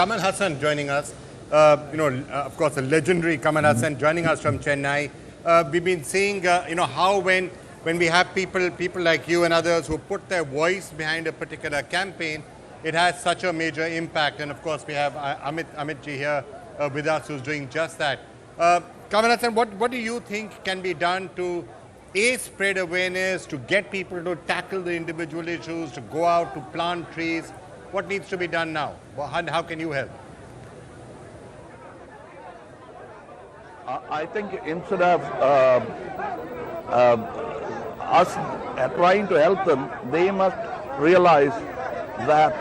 Kamal Haasan joining us. Of course, the legendary Kamal Haasan joining us from Chennai. We've been seeing, how when we have people like you and others who put their voice behind a particular campaign, it has such a major impact. And of course, we have Amit ji here with us who's doing just that. Kamal Haasan, what do you think can be done to spread awareness, to get people to tackle the individual issues, to go out, to plant trees? What needs to be done now? How can you help? I think instead of us trying to help them, they must realize that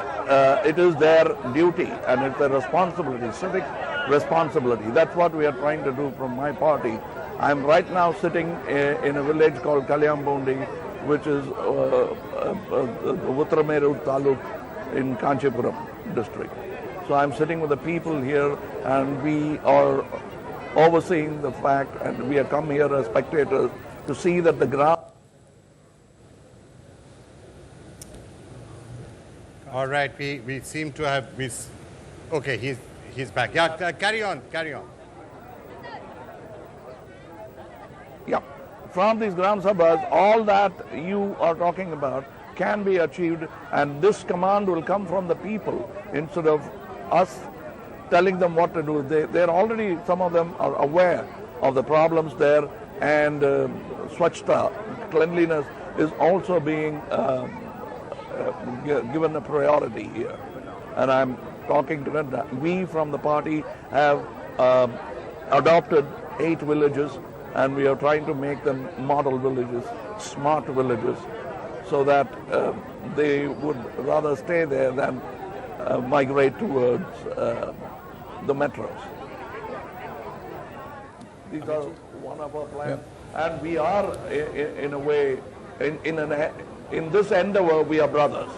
it is their duty and it's their responsibility, civic responsibility. That's what we are trying to do from my party. I'm right now sitting in a village called Kalyanbondi, which is Uttarameru Taluk in Kanchipuram district. So I'm sitting with the people here and we are overseeing the fact, and we have come here as spectators to see that the ground. All right, we seem to have okay, he's back. Yeah, carry on. Yeah, from these Gram Sabhas, all that you are talking about can be achieved, and this command will come from the people instead of us telling them what to do. They're already, some of them are aware of the problems there, and Swachhta, cleanliness, is also being given a priority here. And I'm talking to them. We from the party have adopted 8 villages, and we are trying to make them model villages, smart villages, so that they would rather stay there than migrate towards the metros. These are one of our plans, and we are in a way, in this endeavor, we are brothers.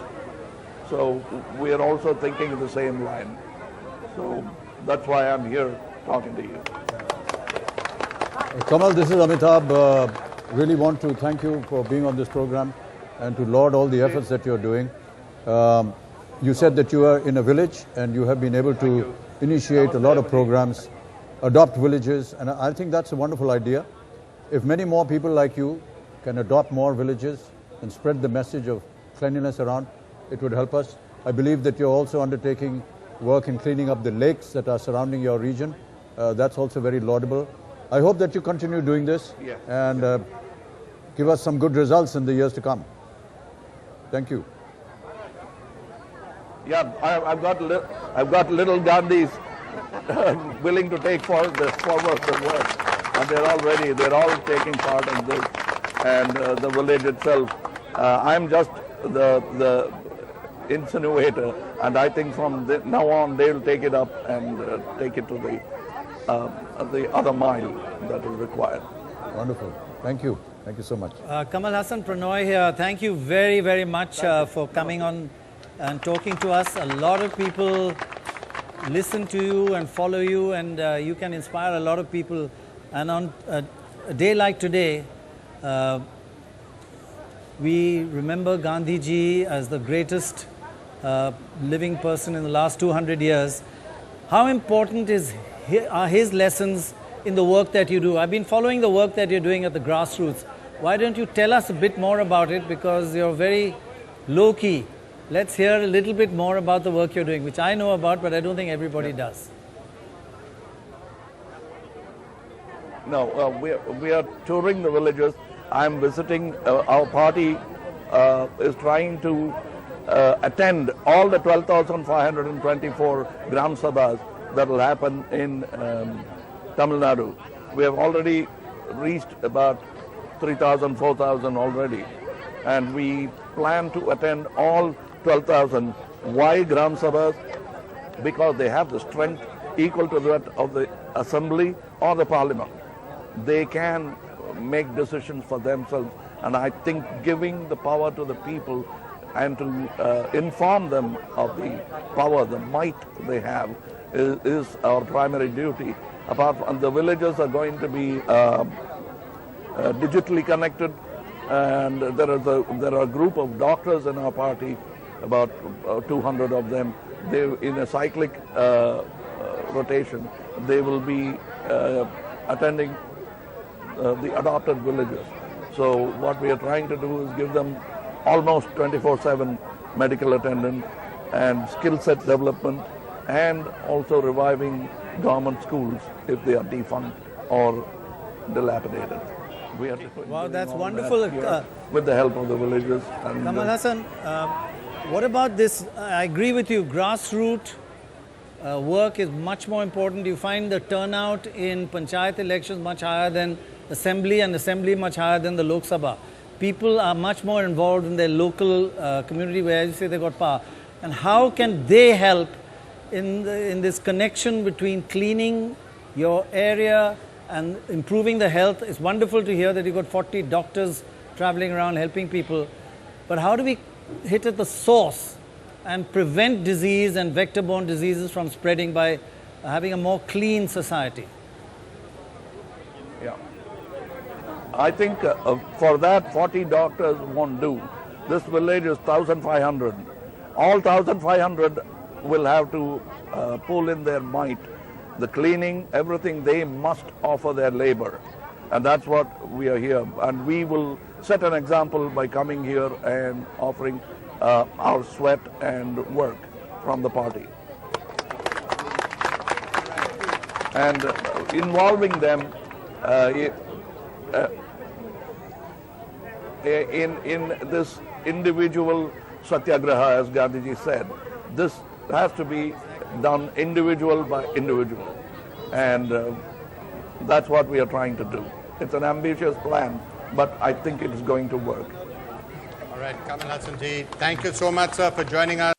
So we are also thinking the same line. So that's why I'm here talking to you. Kamal, this is Amitabh. Really want to thank you for being on this program and to laud all the efforts that you're doing. You said that you are in a village and you have been able to initiate a lot of programs, adopt villages, and I think that's a wonderful idea. If many more people like you can adopt more villages and spread the message of cleanliness around, it would help us. I believe that you're also undertaking work in cleaning up the lakes that are surrounding your region. That's also very laudable. I hope that you continue doing this and give us some good results in the years to come. Thank you. Yeah, I've got little Gandhis willing to take forward the work, and they're all taking part in this, and the village itself. I'm just the insinuator, and I think from now on they'll take it up and take it to the other mile that is required. Wonderful. Thank you. Thank you so much. Kamal Haasan, Pranoy here. Thank you very, very much for coming on and talking to us. A lot of people listen to you and follow you, and you can inspire a lot of people. And on a day like today, we remember Gandhiji as the greatest living person in the last 200 years. How important are his lessons in the work that you do? I've been following the work that you're doing at the grassroots. Why don't you tell us a bit more about it, because you're very low-key. Let's hear a little bit more about the work you're doing, which I know about, but I don't think everybody does. No, we are touring the villages. I'm visiting, our party is trying to attend all the 12,524 Gram Sabhas that will happen in Tamil Nadu. We have already reached about 3,000, 4,000 already, and we plan to attend all 12,000. Why Gram Sabhas? Because they have the strength equal to that of the assembly or the parliament. They can make decisions for themselves, and I think giving the power to the people and to inform them of the power, the might they have is our primary duty. Apart from the villages are going to be digitally connected, and there are a group of doctors in our party, about 200 of them, they, in a cyclic rotation, they will be attending the adopted villages. So what we are trying to do is give them almost 24/7 medical attendant and skill set development, and also reviving government schools if they are defunct or dilapidated. We are Wow, doing that's all wonderful. that here with the help of the villages. And Kamal Haasan, what about this? I agree with you, grassroots work is much more important. You find the turnout in panchayat elections much higher than assembly, and assembly much higher than the Lok Sabha. People are much more involved in their local community where you say they got power. And how can they help in this connection between cleaning your area and improving the health? It's wonderful to hear that you've got 40 doctors traveling around helping people. But how do we hit at the source and prevent disease and vector-borne diseases from spreading by having a more clean society? yeah, I think for that 40 doctors won't do. This village is 1,500. All 1,500 will have to pull in their might. The cleaning, everything, they must offer their labor. And that's what we are here. And we will set an example by coming here and offering our sweat and work from the party. And involving them in this individual satyagraha, as Gandhiji said. This has to be done individual by individual. And that's what we are trying to do. It's an ambitious plan, but I think it is going to work. All right, Kamal Haasan ji, thank you so much, sir, for joining us.